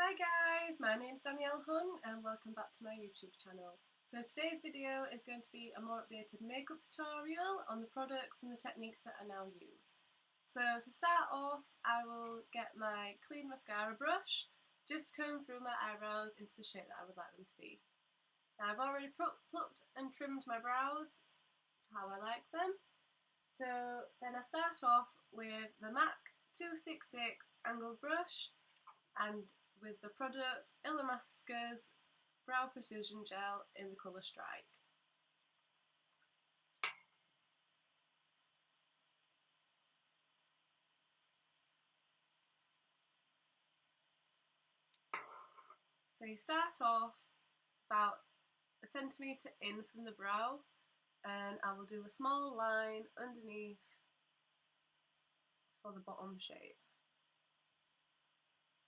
Hi guys, my name's Danielle and welcome back to my YouTube channel. So today's video is going to be a more updated makeup tutorial on the products and the techniques that I now use. So to start off, I will get my clean mascara brush, just comb through my eyebrows into the shape that I would like them to be. Now I've already plucked and trimmed my brows to how I like them. So then I start off with the MAC 266 angled brush and with the product Illamasqua's Brow Precision Gel in the colour Strike. So you start off about a centimetre in from the brow, and I will do a small line underneath for the bottom shape.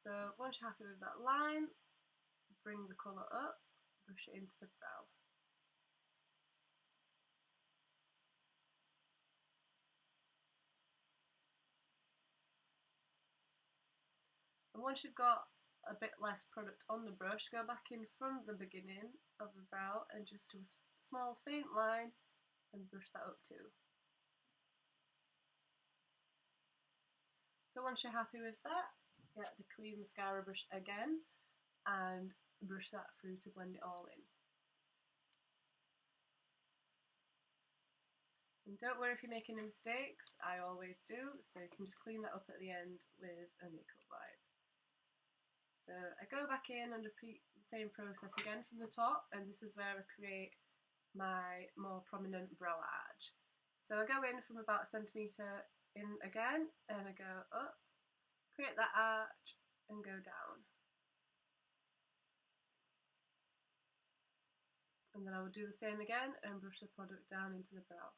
So once you're happy with that line, bring the colour up, brush it into the brow. And once you've got a bit less product on the brush, go back in from the beginning of the brow and just do a small faint line and brush that up too. So once you're happy with that, get the clean mascara brush again and brush that through to blend it all in. And don't worry if you're making any mistakes, I always do, so you can just clean that up at the end with a makeup wipe. So I go back in and repeat the same process again from the top, and this is where I create my more prominent brow arch. So I go in from about a centimetre in again, and I go up, create that arch, and go down. And then I will do the same again and brush the product down into the brow.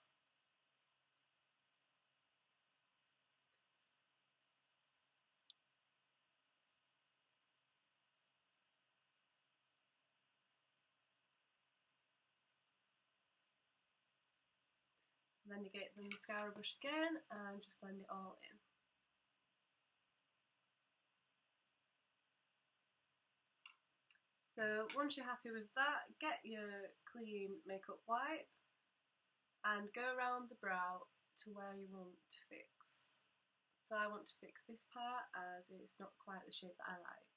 And then you get the mascara brush again and just blend it all in. So once you're happy with that, get your clean makeup wipe and go around the brow to where you want to fix. So I want to fix this part as it's not quite the shape that I like.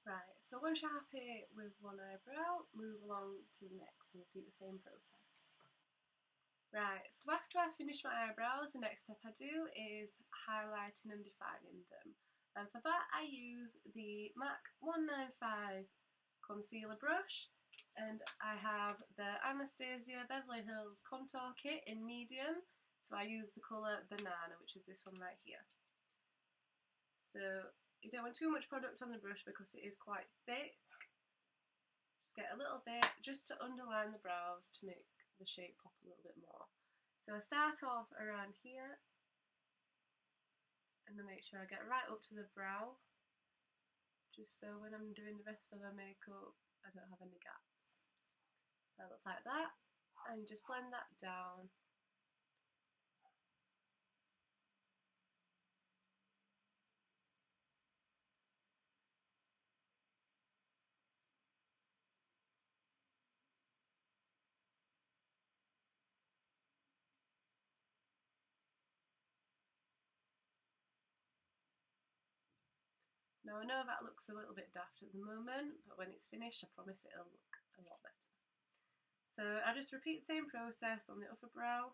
Right, so once you're happy with one eyebrow, move along to the next and repeat the same process. Right, so after I finish my eyebrows, the next step I do is highlighting and defining them. And for that I use the MAC 195 concealer brush, and I have the Anastasia Beverley Hills contour kit in medium, so I use the colour Banana, which is this one right here. So you don't want too much product on the brush because it is quite thick. Just get a little bit just to underline the brows to make the shape pop a little bit more. So I start off around here and then make sure I get right up to the brow, just so when I'm doing the rest of the makeup I don't have any gaps. So it looks like that, and you just blend that down. Now I know that looks a little bit daft at the moment, but when it's finished I promise it'll look a lot better. So I just repeat the same process on the upper brow.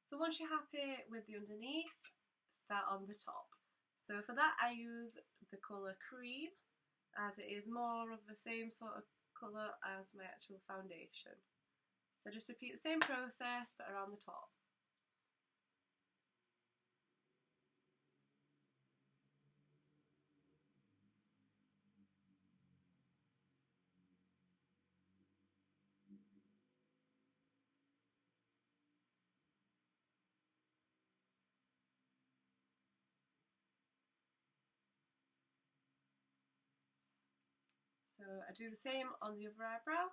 So once you're happy with the underneath, start on the top. So for that I use the colour Cream, as it is more of the same sort of colour as my actual foundation. So just repeat the same process but around the top. So I do the same on the other eyebrow.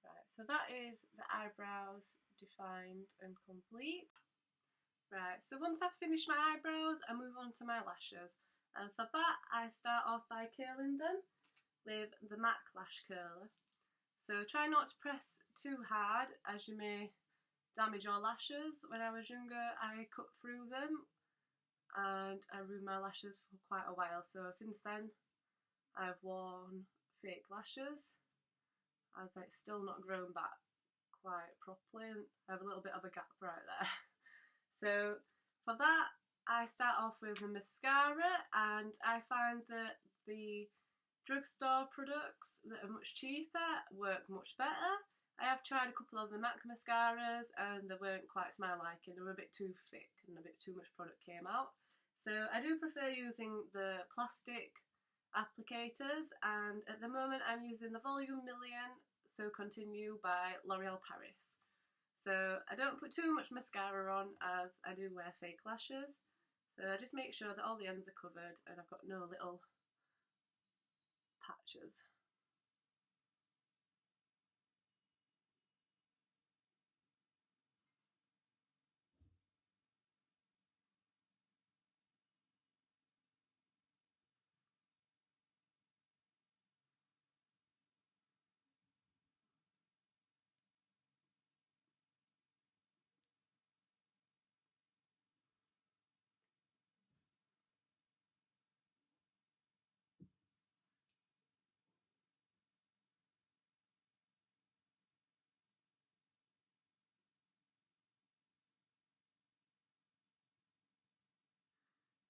Right, so that is the eyebrows defined and complete. Right, so once I've finished my eyebrows, I move on to my lashes. And for that, I start off by curling them with the MAC Lash Curler. So try not to press too hard, as you may damage your lashes. When I was younger, I cut through them and I ruined my lashes for quite a while. So since then, I've worn fake lashes. I was like still not grown back quite properly. I have a little bit of a gap right there. So for that, I start off with a mascara, and I find that the drugstore products that are much cheaper work much better. I have tried a couple of the MAC mascaras and they weren't quite to my liking. They were a bit too thick and a bit too much product came out. So I do prefer using the plastic applicators, and at the moment I'm using the Volume Million So Continue by L'Oreal Paris. So I don't put too much mascara on, as I do wear fake lashes. So I just make sure that all the ends are covered and I've got no little patches.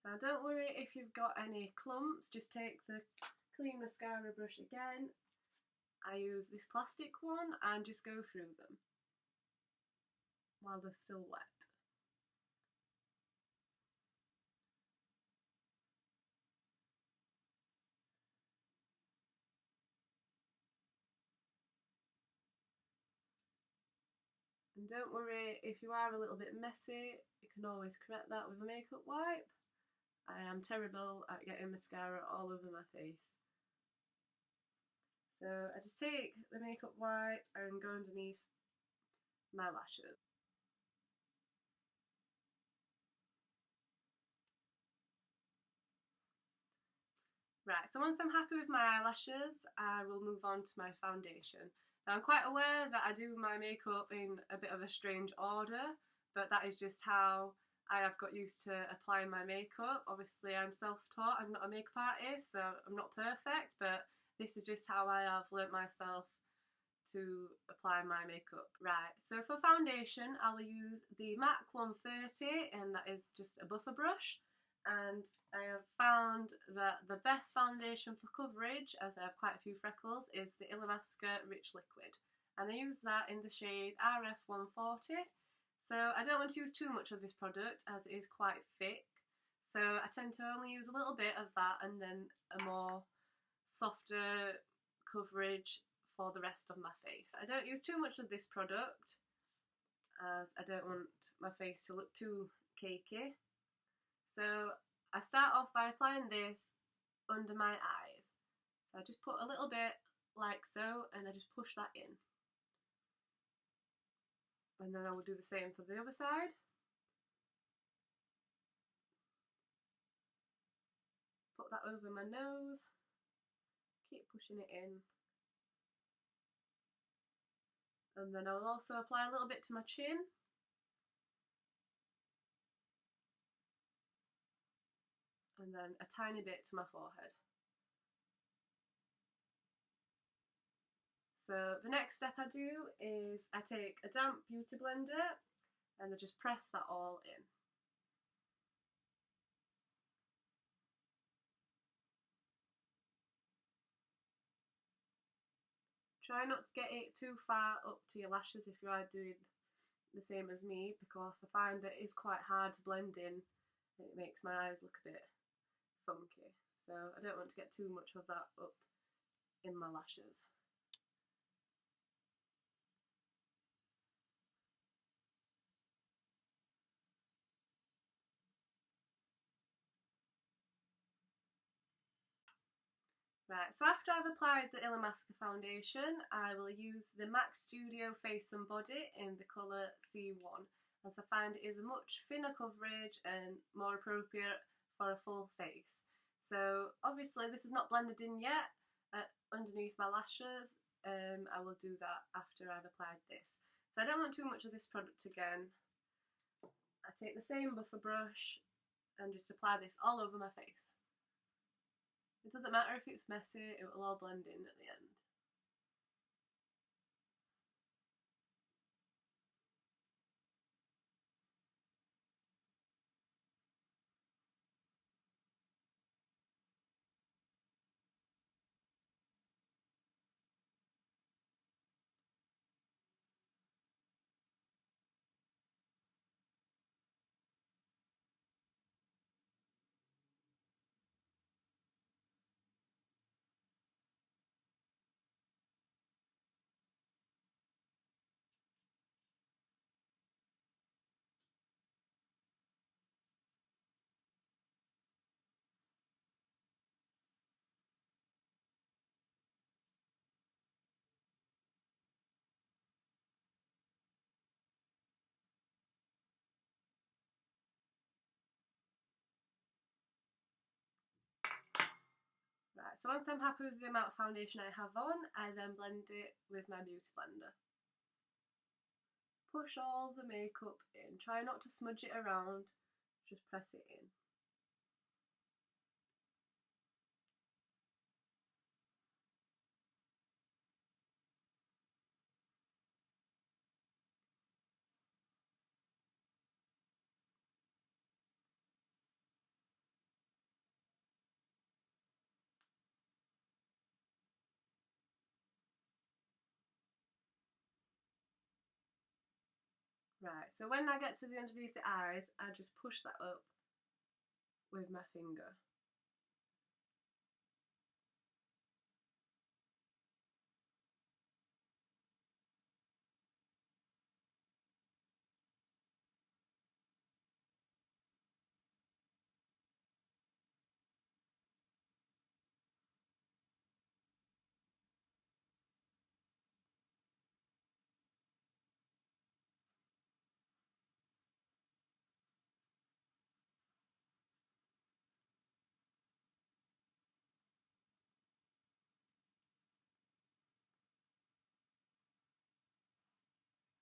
Now don't worry if you've got any clumps, just take the clean mascara brush again. I use this plastic one and just go through them while they're still wet. And don't worry if you are a little bit messy, you can always correct that with a makeup wipe. I am terrible at getting mascara all over my face. So I just take the makeup wipe and go underneath my lashes. Right, so once I'm happy with my eyelashes, I will move on to my foundation. Now I'm quite aware that I do my makeup in a bit of a strange order, but that is just how I have got used to applying my makeup. Obviously I'm self-taught, I'm not a makeup artist, so I'm not perfect, but this is just how I have learnt myself to apply my makeup. Right, so for foundation I will use the MAC 130, and that is just a buffer brush. And I have found that the best foundation for coverage, as I have quite a few freckles, is the Illamasqua Rich Liquid. And I use that in the shade RF 140. So I don't want to use too much of this product as it is quite thick. So I tend to only use a little bit of that and then a more softer coverage for the rest of my face. I don't use too much of this product as I don't want my face to look too cakey. So I start off by applying this under my eyes. So I just put a little bit like so and I just push that in. And then I will do the same for the other side. Put that over my nose, keep pushing it in. And then I will also apply a little bit to my chin. And then a tiny bit to my forehead. So the next step I do is I take a damp beauty blender and I just press that all in. Try not to get it too far up to your lashes if you are doing the same as me, because I find that it is quite hard to blend in and it makes my eyes look a bit funky. So I don't want to get too much of that up in my lashes. Right, so after I've applied the Illamasqua foundation, I will use the MAC Studio Face and Body in the colour C1, as I find it is a much thinner coverage and more appropriate for a full face. So obviously this is not blended in yet underneath my lashes. I will do that after I've applied this. So I don't want too much of this product again. I take the same buffer brush and just apply this all over my face. It doesn't matter if it's messy, it will all blend in at the end. Right, so once I'm happy with the amount of foundation I have on, I then blend it with my beauty blender. Push all the makeup in. Try not to smudge it around, just press it in. Right, so when I get to the underneath the eyes, I just push that up with my finger.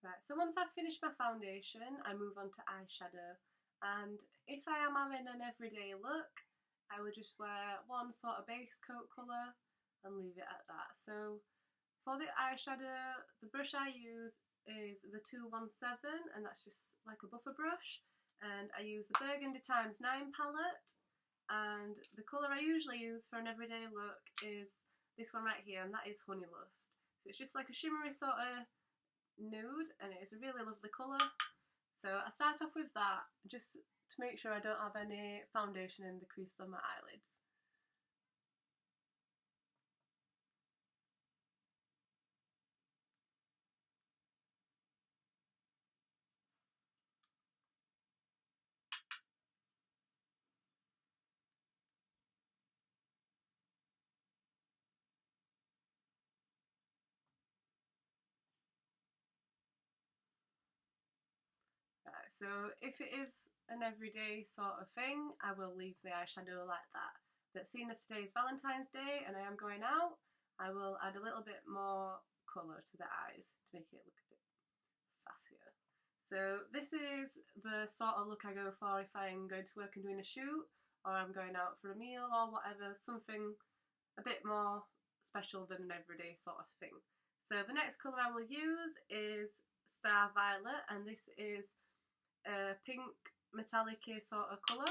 Right, so once I've finished my foundation, I move on to eyeshadow. And if I am having an everyday look, I would just wear one sort of base coat colour and leave it at that. So for the eyeshadow, the brush I use is the 217, and that's just like a buffer brush. And I use the Burgundy x 9 palette. And the colour I usually use for an everyday look is this one right here, and that is Honey Lust. So it's just like a shimmery sort of nude, and it's a really lovely colour. So I start off with that just to make sure I don't have any foundation in the crease of my eyelids. So if it is an everyday sort of thing, I will leave the eyeshadow like that. But seeing as today is Valentine's Day and I am going out, I will add a little bit more colour to the eyes to make it look a bit sassier. So this is the sort of look I go for if I'm going to work and doing a shoot, or I'm going out for a meal or whatever, something a bit more special than an everyday sort of thing. So the next colour I will use is Star Violet, and this is a pink metallic sort of colour,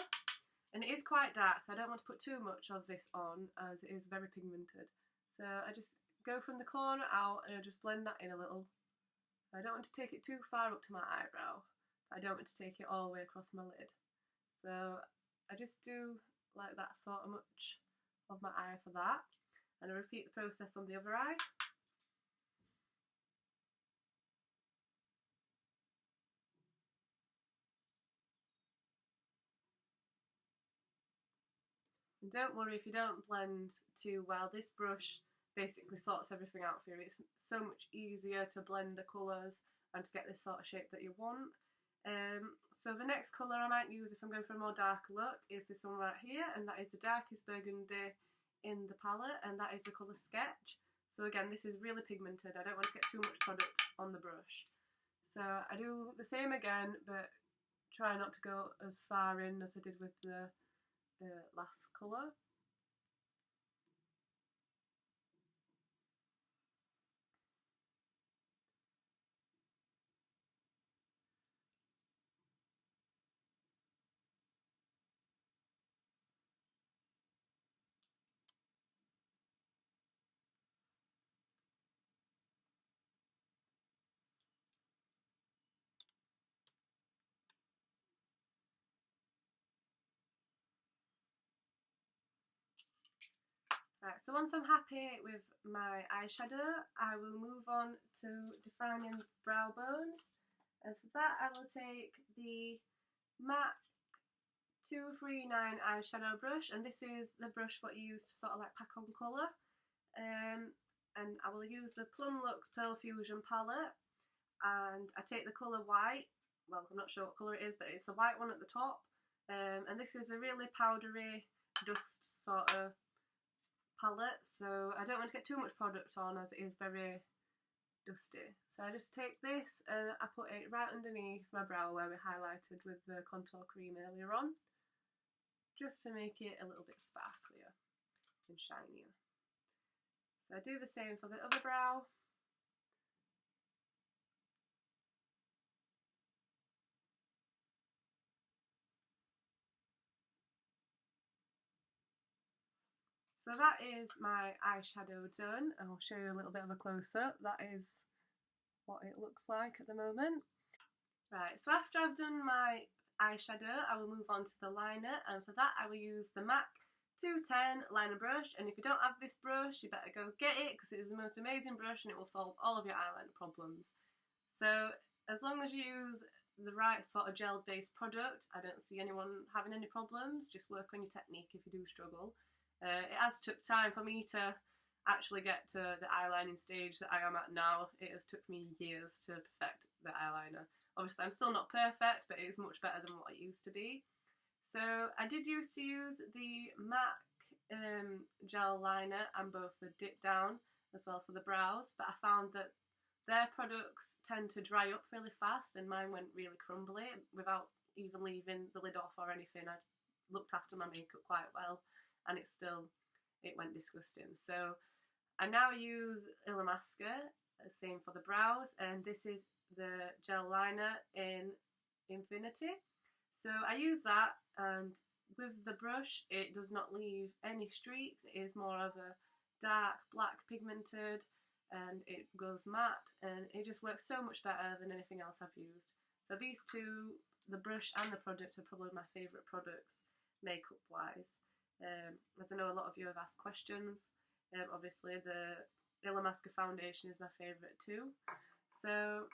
and it is quite dark, so I don't want to put too much of this on as it is very pigmented. So I just go from the corner out and I just blend that in a little. I don't want to take it too far up to my eyebrow, but I don't want to take it all the way across my lid. So I just do like that sort of much of my eye for that, and I repeat the process on the other eye. And don't worry if you don't blend too well, this brush basically sorts everything out for you. It's so much easier to blend the colours and to get this sort of shape that you want. So the next colour I might use if I'm going for a more darker look is this one right here, and that is the darkest burgundy in the palette, and that is the colour Sketch. So again, this is really pigmented. I don't want to get too much product on the brush. So I do the same again, but try not to go as far in as I did with the last colour. Right, so once I'm happy with my eyeshadow, I will move on to defining brow bones. And for that, I will take the MAC 239 eyeshadow brush, and this is the brush what you use to sort of like pack on colour. And I will use the Plumluxe Pearl Fusion palette, and I take the colour white. Well, I'm not sure what colour it is, but it's the white one at the top. And this is a really powdery dust sort of palette, so I don't want to get too much product on as it is very dusty. So I just take this and I put it right underneath my brow where we highlighted with the contour cream earlier on, just to make it a little bit sparklier and shinier. So I do the same for the other brow. So that is my eyeshadow done. I'll show you a little bit of a close-up. That is what it looks like at the moment. Right, so after I've done my eyeshadow, I will move on to the liner, and for that I will use the MAC 210 liner brush. And if you don't have this brush, you better go get it, because it is the most amazing brush and it will solve all of your eyeliner problems. So as long as you use the right sort of gel-based product, I don't see anyone having any problems. Just work on your technique if you do struggle. It has took time for me to actually get to the eyelining stage that I am at now. It has took me years to perfect the eyeliner. Obviously I'm still not perfect, but it is much better than what it used to be. So I did used to use the MAC gel liner and both the dip down as well for the brows, but I found that their products tend to dry up really fast, and mine went really crumbly without even leaving the lid off or anything. I looked after my makeup quite well, and it went disgusting. So I now use Illamasqua, same for the brows, and this is the gel liner in Infinity. So I use that, and with the brush it does not leave any streaks. It is more of a dark black pigmented, and it goes matte, and it just works so much better than anything else I've used. So these two, the brush and the product, are probably my favourite products makeup wise. As I know a lot of you have asked questions, obviously the Illamasqua foundation is my favourite too. So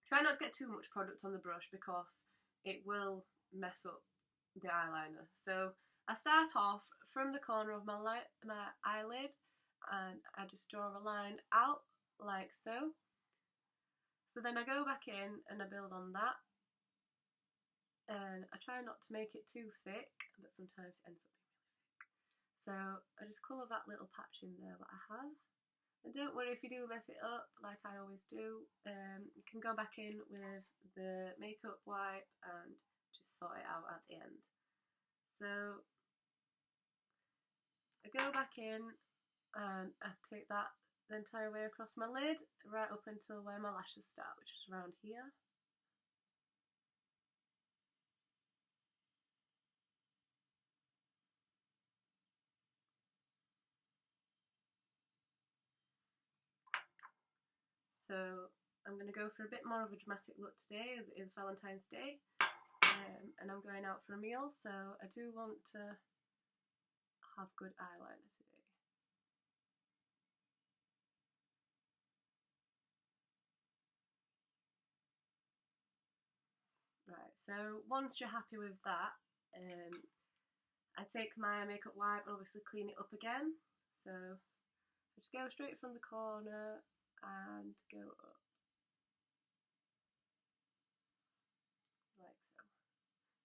try not to get too much product on the brush because it will mess up the eyeliner. So I start off from the corner of my eyelid, and I just draw a line out like so. So then I go back in and I build on that. and I try not to make it too thick, but sometimes it ends up being really thick. So I just colour that little patch in there that I have. And don't worry if you do mess it up, like I always do. You can go back in with the makeup wipe and just sort it out at the end. So I go back in and I take that the entire way across my lid, right up until where my lashes start, which is around here. So I'm going to go for a bit more of a dramatic look today, as it is Valentine's Day, and I'm going out for a meal, so I do want to have good eyeliner today. Right, so once you're happy with that, I take my makeup wipe and obviously clean it up again. So I just go straight from the corner and go up. Like so.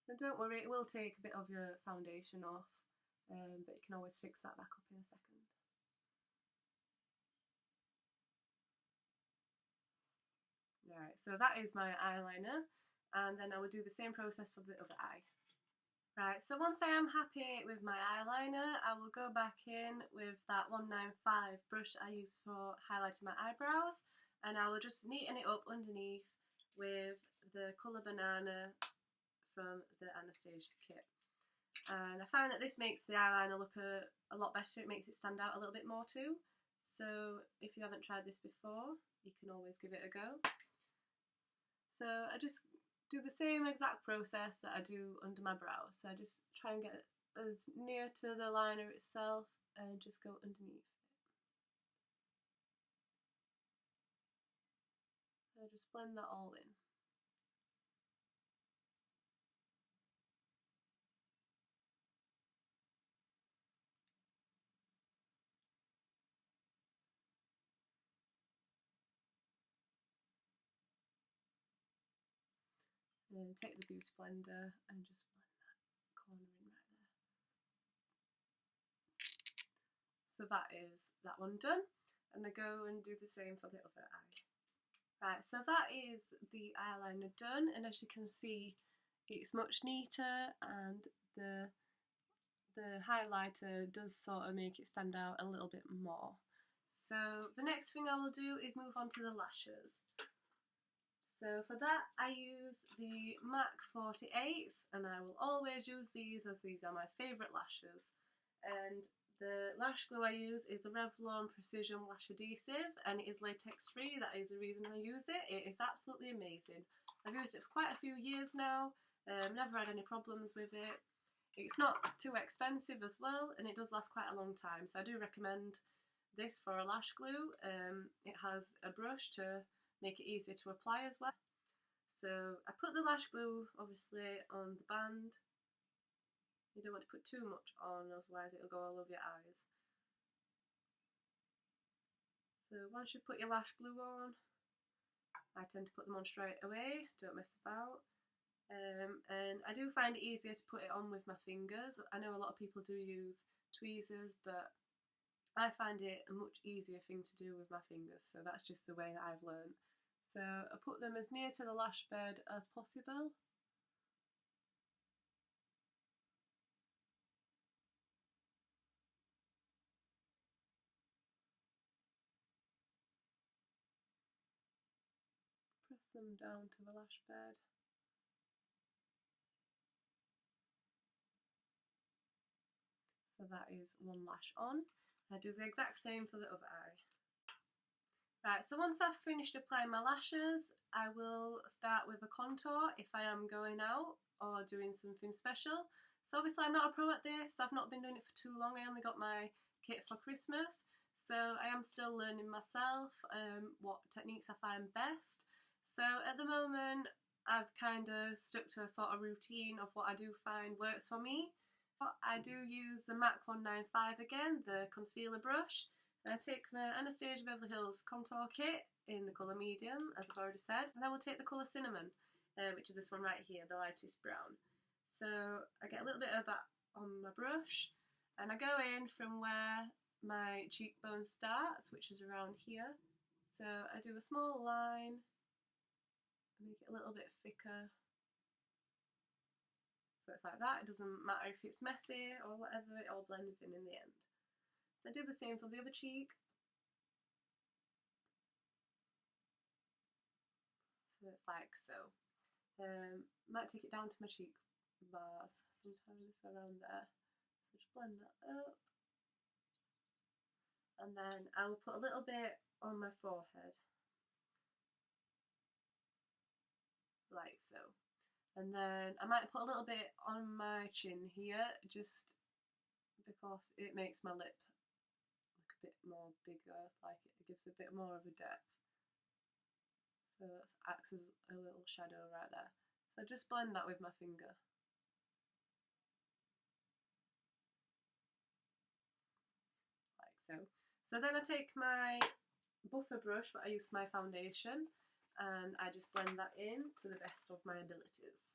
And don't worry, it will take a bit of your foundation off, but you can always fix that back up in a second. Alright, so that is my eyeliner, and then I will do the same process for the other eye. Right, so once I am happy with my eyeliner, I will go back in with that 195 brush I use for highlighting my eyebrows, and I will just neaten it up underneath with the colour Banana from the Anastasia kit. And I found that this makes the eyeliner look a lot better. It makes it stand out a little bit more too. So if you haven't tried this before, you can always give it a go. So I just do the same exact process that I do under my brows. So I just try and get as near to the liner itself and just go underneath it. So just blend that all in. And take the beauty blender and just blend that corner in right there. So that is that one done, and I go and do the same for the other eye. Right, so that is the eyeliner done, and as you can see, it's much neater, and the highlighter does sort of make it stand out a little bit more. So the next thing I will do is move on to the lashes. So for that I use the MAC 48s, and I will always use these as these are my favourite lashes. And the lash glue I use is a Revlon Precision Lash Adhesive, and it is latex free. That is the reason I use it. It is absolutely amazing. I've used it for quite a few years now, never had any problems with it. It's not too expensive as well, and it does last quite a long time, so I do recommend this for a lash glue. It has a brush to make it easier to apply as well. So I put the lash glue obviously on the band. You don't want to put too much on, otherwise it'll go all over your eyes. So once you've put your lash glue on, I tend to put them on straight away, don't mess about. And I do find it easier to put it on with my fingers. I know a lot of people do use tweezers, but I find it a much easier thing to do with my fingers, so that's just the way that I've learned. So I put them as near to the lash bed as possible. Press them down to the lash bed. So that is one lash on. I do the exact same for the other eye. Right, so once I've finished applying my lashes, I will start with a contour if I am going out or doing something special. So obviously I'm not a pro at this, I've not been doing it for too long, I only got my kit for Christmas, so I am still learning myself what techniques I find best. So at the moment I've kind of stuck to a sort of routine of what I do find works for me. I do use the MAC 195 again, the concealer brush. I take my Anastasia Beverly Hills contour kit in the colour medium, as I've already said, and I will take the colour cinnamon which is this one right here, the lightest brown. So I get a little bit of that on my brush, and I go in from where my cheekbone starts, which is around here. So I do a small line, make it a little bit thicker. So it's like that. It doesn't matter if it's messy or whatever, it all blends in the end. So I do the same for the other cheek. So it's like so. Might take it down to my cheek bars sometimes, around there. So just blend that up. And then I will put a little bit on my forehead. Like so. And then I might put a little bit on my chin here, just because it makes my lip look a bit more bigger, like it gives a bit more of a depth. So it acts as a little shadow right there. So just blend that with my finger. Like so. So then I take my buffer brush that I use for my foundation, and I just blend that in to the best of my abilities.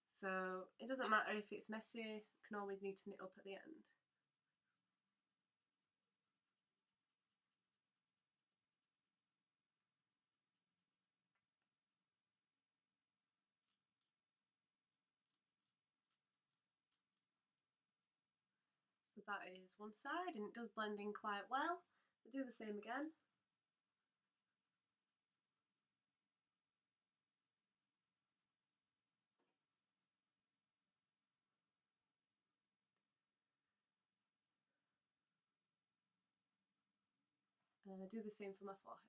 So it doesn't matter if it's messy, you can always neaten it up at the end. So that is one side, and it does blend in quite well. I'll do the same again. And I do the same for my forehead.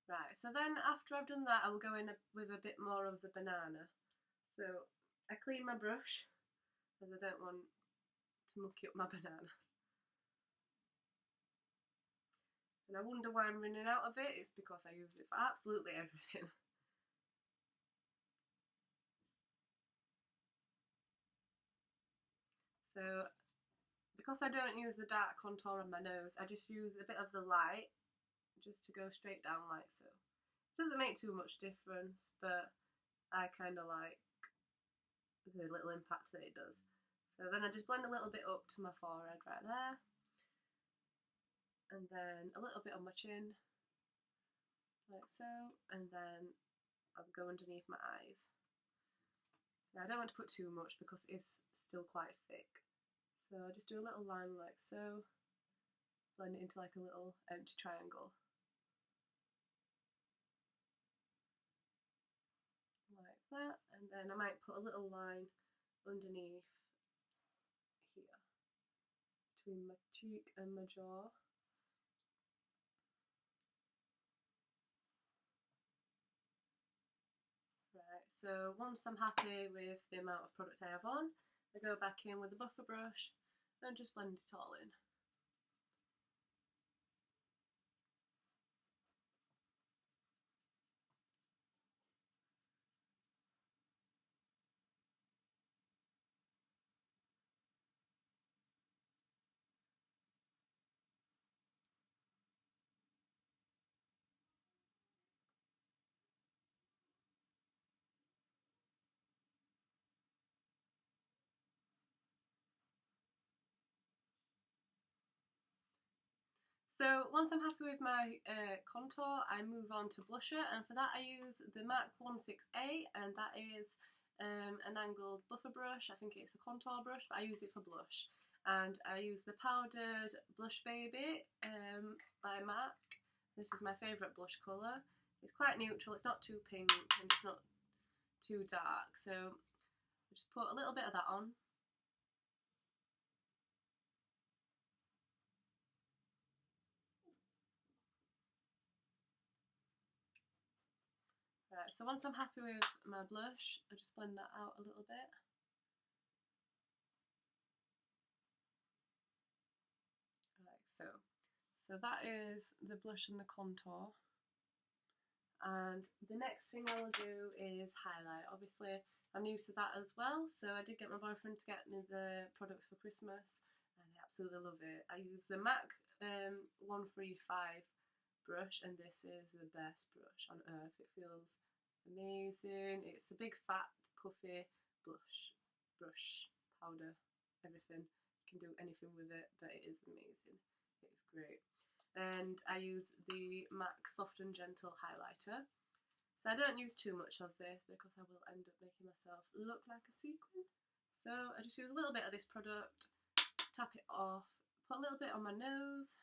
Right, so then after I've done that, I will go in with a bit more of the banana. So I clean my brush, as I don't want to mucky up my banana. And I wonder why I'm running out of it. It's because I use it for absolutely everything. So because I don't use the dark contour on my nose, I just use a bit of the light just to go straight down like so. It doesn't make too much difference, but I kind of like the little impact that it does. So then I just blend a little bit up to my forehead right there, and then a little bit on my chin, like so, and then I'll go underneath my eyes. Now I don't want to put too much because it is still quite thick, so I just do a little line like so, blend it into like a little empty triangle. Like that, and then I might put a little line underneath here, between my cheek and my jaw. Right, so once I'm happy with the amount of product I have on, I go back in with a buffer brush and just blend it all in. So once I'm happy with my contour, I move on to blusher, and for that I use the MAC 16A, and that is an angled buffer brush. I think it's a contour brush, but I use it for blush. And I use the powdered Blush Baby by MAC. This is my favourite blush colour. It's quite neutral, it's not too pink and it's not too dark, so I just put a little bit of that on. Right, so once I'm happy with my blush, I just blend that out a little bit. Like so. So that is the blush and the contour. And the next thing I will do is highlight. Obviously, I'm new to that as well, so I did get my boyfriend to get me the products for Christmas, and I absolutely love it. I use the MAC 135 brush, and this is the best brush on earth. It feels amazing. It's a big, fat, puffy brush, powder, everything. You can do anything with it, but it is amazing. It's great. And I use the MAC Soft and Gentle highlighter. So I don't use too much of this because I will end up making myself look like a sequin. So I just use a little bit of this product, tap it off, put a little bit on my nose,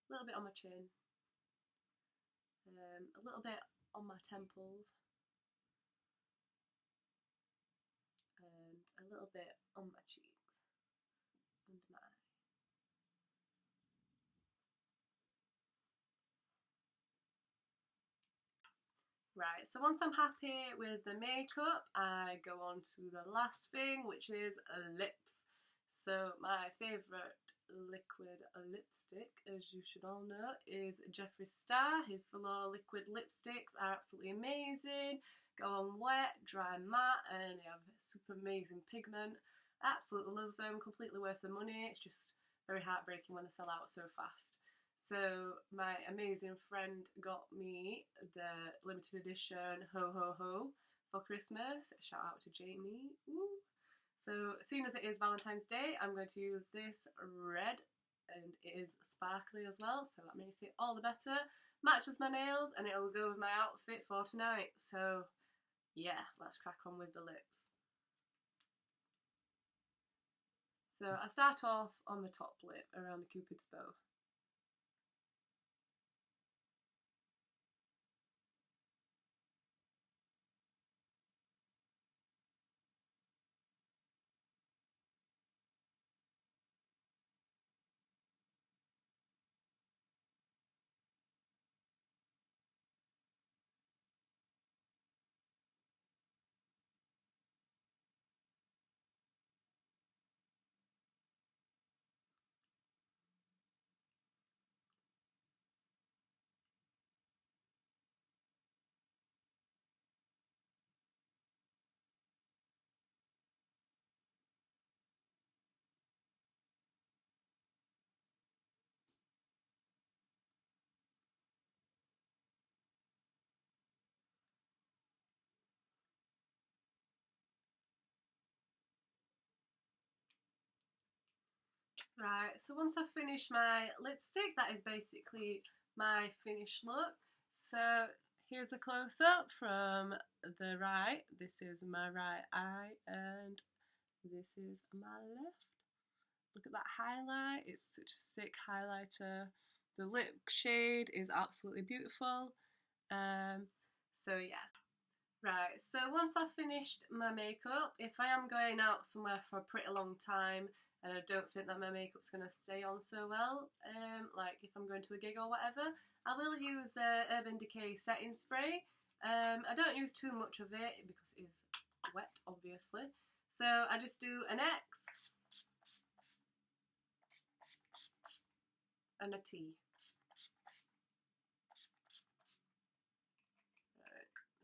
a little bit on my chin, a little bit on my temples, and a little bit on my cheeks, under my eye. Right, so once I'm happy with the makeup, I go on to the last thing, which is lips. So my favourite liquid lipstick, as you should all know, is Jeffree Star. His Velour liquid lipsticks are absolutely amazing. Go on wet, dry, matte, and they have super amazing pigment. I absolutely love them, completely worth the money. It's just very heartbreaking when they sell out so fast. So my amazing friend got me the limited edition Ho Ho Ho for Christmas. Shout out to Jamie. Woo. So seeing as it is Valentine's Day, I'm going to use this red, and it is sparkly as well, so that makes it all the better. Matches my nails, and it will go with my outfit for tonight. So yeah, let's crack on with the lips. So I start off on the top lip around the Cupid's bow. Right, so once I've finished my lipstick, that is basically my finished look. So here's a close-up from the right. This is my right eye, and this is my left. Look at that highlight. It's such a sick highlighter. The lip shade is absolutely beautiful. So yeah. Right, so once I've finished my makeup, if I am going out somewhere for a pretty long time and I don't think that my makeup's going to stay on so well, like if I'm going to a gig or whatever, I will use Urban Decay setting spray. I don't use too much of it because it is wet, obviously. So I just do an X and a T.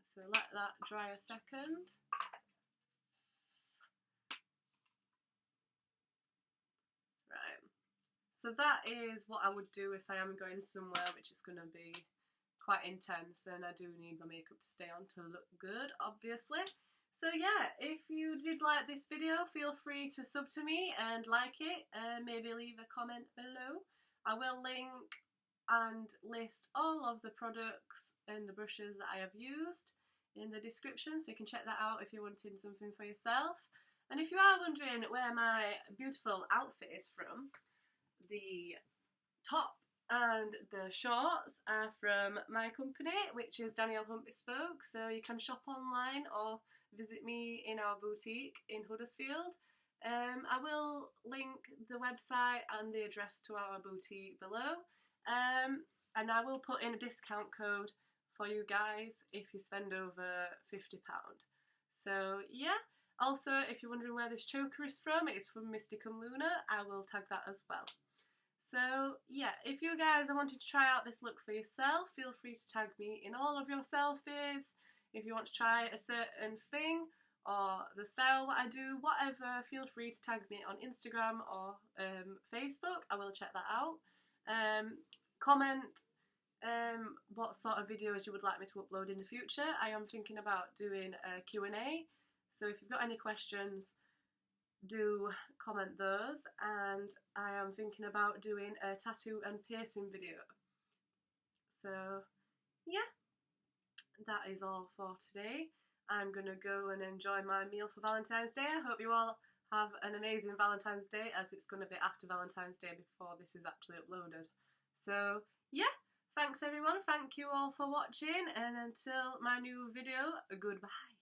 So let that dry a second. Right. So that is what I would do if I am going somewhere which is going to be quite intense and I do need my makeup to stay on to look good, obviously. So yeah, if you did like this video, feel free to sub to me and like it, and maybe leave a comment below. I will link and list all of the products and the brushes that I have used in the description, so you can check that out if you're wanting something for yourself. And if you are wondering where my beautiful outfit is from, the top and the shorts are from my company, which is Danielle Bespoke, so you can shop online or visit me in our boutique in Huddersfield. I will link the website and the address to our boutique below, and I will put in a discount code for you guys if you spend over £50. So yeah, also if you're wondering where this choker is from, it's from Mysticum Luna. I will tag that as well. So yeah, if you guys are wanting to try out this look for yourself, feel free to tag me in all of your selfies. If you want to try a certain thing or the style what I do, whatever, feel free to tag me on Instagram or Facebook. I will check that out. Comment what sort of videos you would like me to upload in the future. I am thinking about doing a Q&A, so if you've got any questions, do comment those. And I am thinking about doing a tattoo and piercing video. So yeah, that is all for today. I'm gonna go and enjoy my meal for Valentine's Day. I hope you all have an amazing Valentine's Day, as it's going to be after Valentine's Day before this is actually uploaded. So yeah, thanks everyone, thank you all for watching, and until my new video, goodbye.